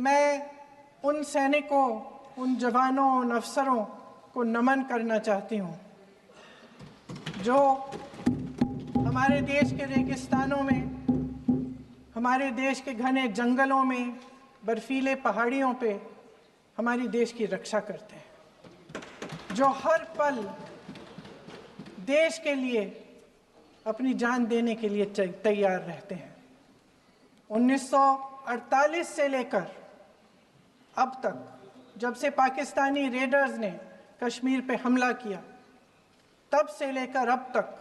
मैं उन सैनिकों, उन जवानों, उन अफसरों को नमन करना चाहती हूँ जो हमारे देश के रेगिस्तानों में, हमारे देश के घने जंगलों में, बर्फीले पहाड़ियों पे हमारी देश की रक्षा करते हैं, जो हर पल देश के लिए अपनी जान देने के लिए तैयार रहते हैं। 1948 से लेकर अब तक, जब से पाकिस्तानी रेडर्स ने कश्मीर पे हमला किया, तब से लेकर अब तक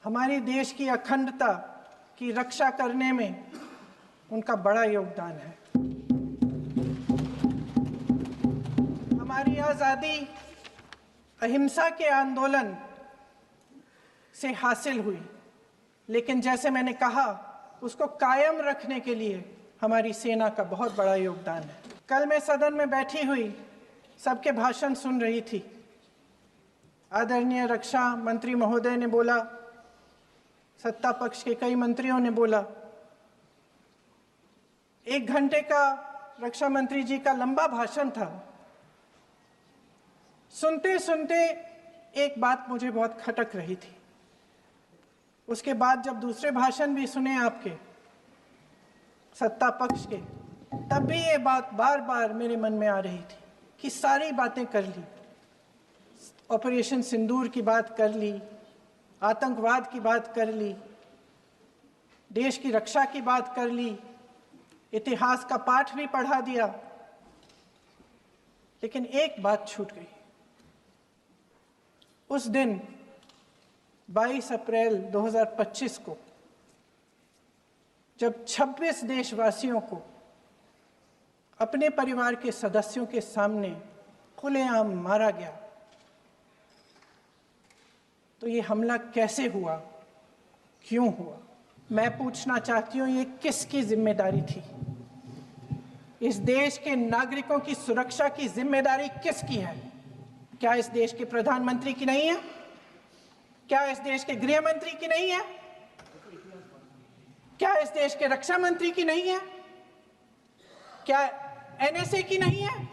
हमारे देश की अखंडता की रक्षा करने में उनका बड़ा योगदान है। हमारी आज़ादी अहिंसा के आंदोलन से हासिल हुई, लेकिन जैसे मैंने कहा, उसको कायम रखने के लिए हमारी सेना का बहुत बड़ा योगदान है। कल मैं सदन में बैठी हुई सबके भाषण सुन रही थी। आदरणीय रक्षा मंत्री महोदय ने बोला, सत्ता पक्ष के कई मंत्रियों ने बोला। 1 घंटे का रक्षा मंत्री जी का लंबा भाषण था। सुनते सुनते एक बात मुझे बहुत खटक रही थी। उसके बाद जब दूसरे भाषण भी सुने आपके सत्ता पक्ष के, तब भी ये बात बार बार मेरे मन में आ रही थी कि सारी बातें कर ली, ऑपरेशन सिंदूर की बात कर ली, आतंकवाद की बात कर ली, देश की रक्षा की बात कर ली, इतिहास का पाठ भी पढ़ा दिया, लेकिन एक बात छूट गई। उस दिन 22 अप्रैल 2025 को जब 26 देशवासियों को अपने परिवार के सदस्यों के सामने खुलेआम मारा गया, तो ये हमला कैसे हुआ, क्यों हुआ? मैं पूछना चाहती हूँ, ये किसकी जिम्मेदारी थी? इस देश के नागरिकों की सुरक्षा की जिम्मेदारी किसकी है? क्या इस देश के प्रधानमंत्री की नहीं है? क्या इस देश के गृह मंत्री की नहीं है? क्या इस देश के रक्षा मंत्री की नहीं है? क्या एनएसए की नहीं है?